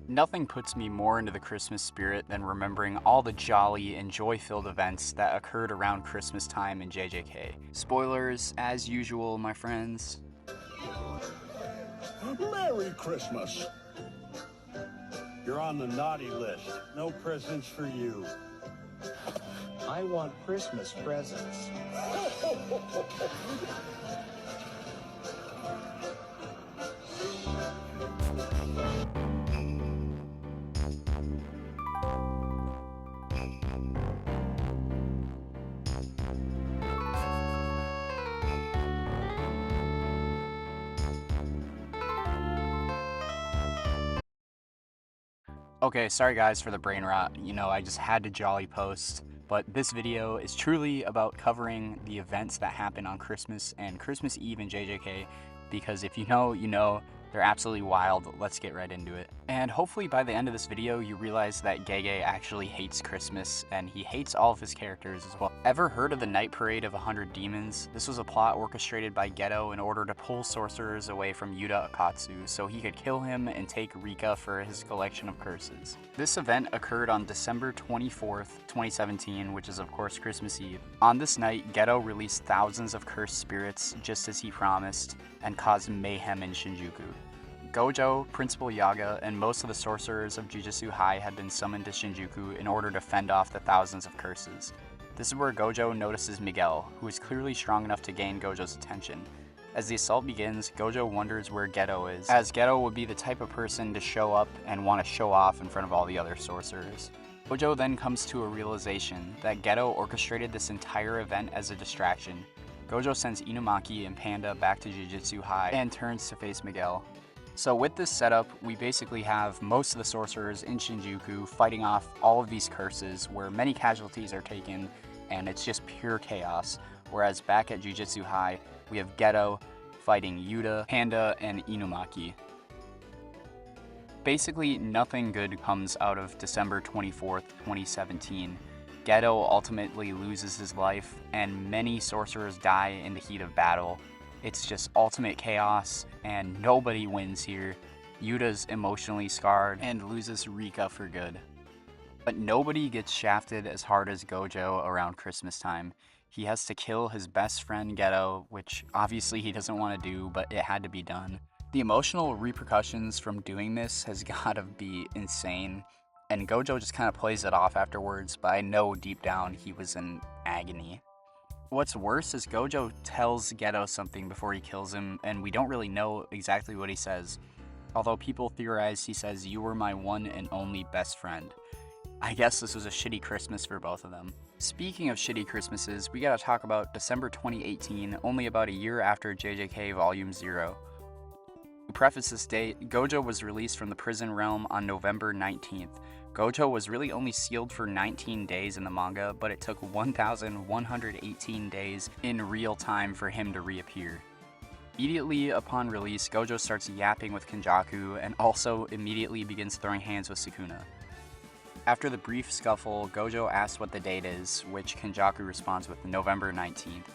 Nothing puts me more into the Christmas spirit than remembering all the jolly and joy-filled events that occurred around Christmas time in JJK. Spoilers, as usual, my friends. Merry Christmas! You're on the naughty list. No presents for you. I want Christmas presents. Okay, sorry guys for the brain rot. I just had to jolly post. But this video is truly about covering the events that happen on Christmas and Christmas Eve in JJK, because if you know, you know, they're absolutely wild. Let's get right into it. And hopefully by the end of this video, you realize that Gege actually hates Christmas, and he hates all of his characters as well. Ever heard of the Night Parade of 100 Demons? This was a plot orchestrated by Geto in order to pull sorcerers away from Yuta Akatsu so he could kill him and take Rika for his collection of curses. This event occurred on December 24th, 2017, which is of course Christmas Eve. On this night, Geto released thousands of cursed spirits just as he promised, and caused mayhem in Shinjuku. Gojo, Principal Yaga, and most of the sorcerers of Jujutsu High had been summoned to Shinjuku in order to fend off the thousands of curses. This is where Gojo notices Miguel, who is clearly strong enough to gain Gojo's attention. As the assault begins, Gojo wonders where Geto is, as Geto would be the type of person to show up and want to show off in front of all the other sorcerers. Gojo then comes to a realization that Geto orchestrated this entire event as a distraction. Gojo sends Inumaki and Panda back to Jujutsu High and turns to face Miguel. So with this setup, we basically have most of the sorcerers in Shinjuku fighting off all of these curses where many casualties are taken and it's just pure chaos. Whereas back at Jujutsu High, we have Geto fighting Yuta, Panda, and Inumaki. Basically, nothing good comes out of December 24th, 2017. Geto ultimately loses his life, and many sorcerers die in the heat of battle. It's just ultimate chaos, and nobody wins here. Yuta's emotionally scarred and loses Rika for good. But nobody gets shafted as hard as Gojo around Christmas time. He has to kill his best friend Geto, which obviously he doesn't want to do, but it had to be done. The emotional repercussions from doing this has gotta be insane. And Gojo just kind of plays it off afterwards, but I know deep down he was in agony. What's worse is Gojo tells Geto something before he kills him, and we don't really know exactly what he says. Although people theorize he says, "You were my one and only best friend." I guess this was a shitty Christmas for both of them. Speaking of shitty Christmases, we gotta talk about December 2018, only about a year after JJK Volume 0. To preface this date, Gojo was released from the prison realm on November 19th. Gojo was really only sealed for 19 days in the manga, but it took 1,118 days in real time for him to reappear. Immediately upon release, Gojo starts yapping with Kenjaku and also immediately begins throwing hands with Sukuna. After the brief scuffle, Gojo asks what the date is, which Kenjaku responds with November 19th.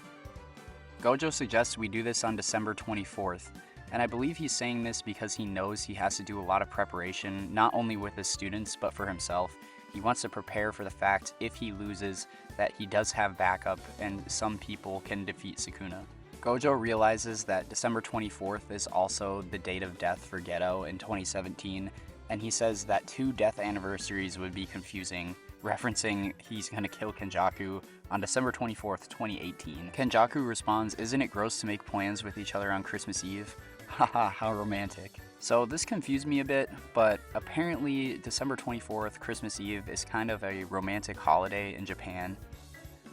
Gojo suggests we do this on December 24th. And I believe he's saying this because he knows he has to do a lot of preparation, not only with his students, but for himself. He wants to prepare for the fact, if he loses, that he does have backup and some people can defeat Sukuna. Gojo realizes that December 24th is also the date of death for Geto in 2017, and he says that 2 death anniversaries would be confusing, referencing he's gonna kill Kenjaku on December 24th, 2018. Kenjaku responds, "Isn't it gross to make plans with each other on Christmas Eve?" Haha, how romantic. So this confused me a bit, but apparently December 24th, Christmas Eve, is kind of a romantic holiday in Japan.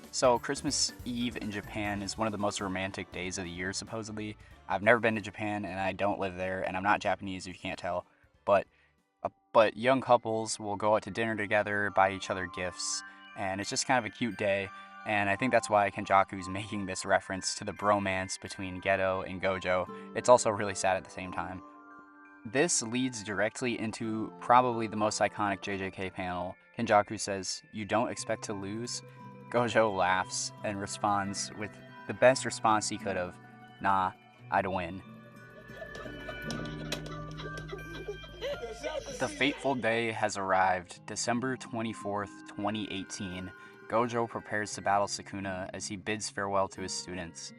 So Christmas Eve in Japan is one of the most romantic days of the year, supposedly. I've never been to Japan and I don't live there, and I'm not Japanese if you can't tell, but young couples will go out to dinner together, buy each other gifts, and it's just kind of a cute day. And I think that's why Kenjaku's making this reference to the bromance between Geto and Gojo. It's also really sad at the same time. This leads directly into probably the most iconic JJK panel. Kenjaku says, "You don't expect to lose?" Gojo laughs and responds with the best response he could have, "Nah, I'd win." The fateful day has arrived. December 24th, 2018. Gojo prepares to battle Sukuna as he bids farewell to his students.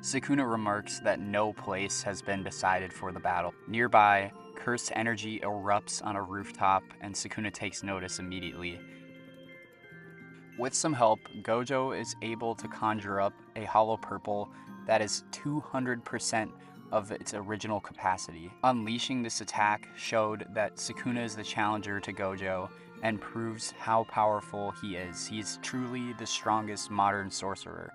Sukuna remarks that no place has been decided for the battle. Nearby, cursed energy erupts on a rooftop, and Sukuna takes notice immediately. With some help, Gojo is able to conjure up a hollow purple that is 200% of its original capacity. Unleashing this attack showed that Sukuna is the challenger to Gojo and proves how powerful he is. He is truly the strongest modern sorcerer.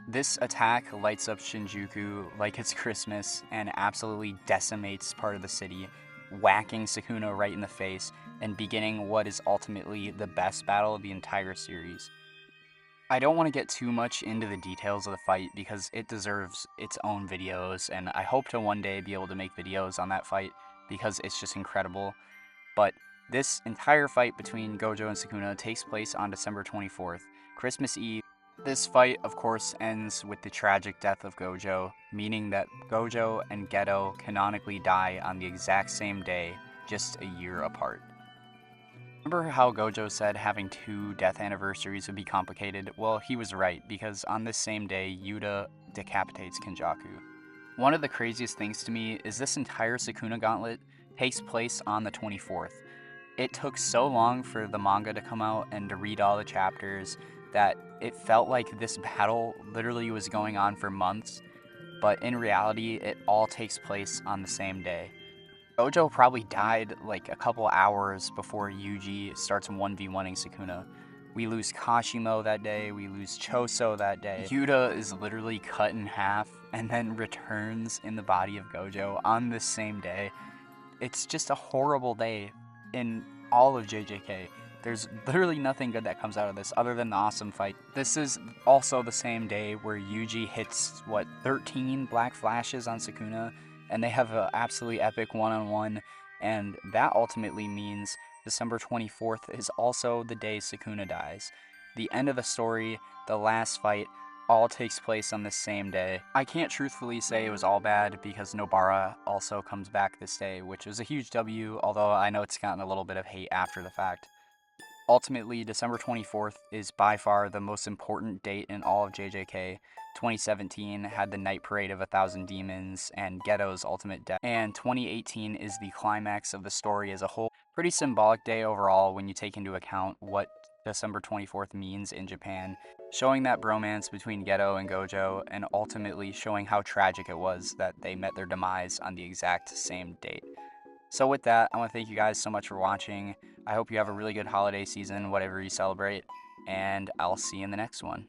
This attack lights up Shinjuku like it's Christmas and absolutely decimates part of the city, whacking Sukuna right in the face and beginning what is ultimately the best battle of the entire series. I don't want to get too much into the details of the fight because it deserves its own videos, and I hope to one day be able to make videos on that fight because it's just incredible. But this entire fight between Gojo and Sukuna takes place on December 24th, Christmas Eve. This fight, of course, ends with the tragic death of Gojo, meaning that Gojo and Geto canonically die on the exact same day, just a year apart. Remember how Gojo said having 2 death anniversaries would be complicated? Well, he was right, because on this same day, Yuta decapitates Kenjaku. One of the craziest things to me is this entire Sukuna gauntlet takes place on the 24th. It took so long for the manga to come out and to read all the chapters that it felt like this battle literally was going on for months, but in reality, it all takes place on the same day. Gojo probably died like a couple hours before Yuji starts 1v1ing Sukuna. We lose Kashimo that day, we lose Choso that day. Yuta is literally cut in half and then returns in the body of Gojo on this same day. It's just a horrible day in all of JJK. There's literally nothing good that comes out of this other than the awesome fight. This is also the same day where Yuji hits, 13 black flashes on Sukuna, and they have an absolutely epic one-on-one, and that ultimately means December 24th is also the day Sukuna dies. The end of the story, the last fight, all takes place on the same day. I can't truthfully say it was all bad because Nobara also comes back this day, which was a huge W, although I know it's gotten a little bit of hate after the fact. Ultimately, December 24th is by far the most important date in all of JJK. 2017 had the Night Parade of 1,000 Demons and Geto's ultimate death, and 2018 is the climax of the story as a whole. Pretty symbolic day overall when you take into account what December 24th means in Japan, showing that bromance between Geto and Gojo, and ultimately showing how tragic it was that they met their demise on the exact same date. So with that, I want to thank you guys so much for watching. I hope you have a really good holiday season, whatever you celebrate, and I'll see you in the next one.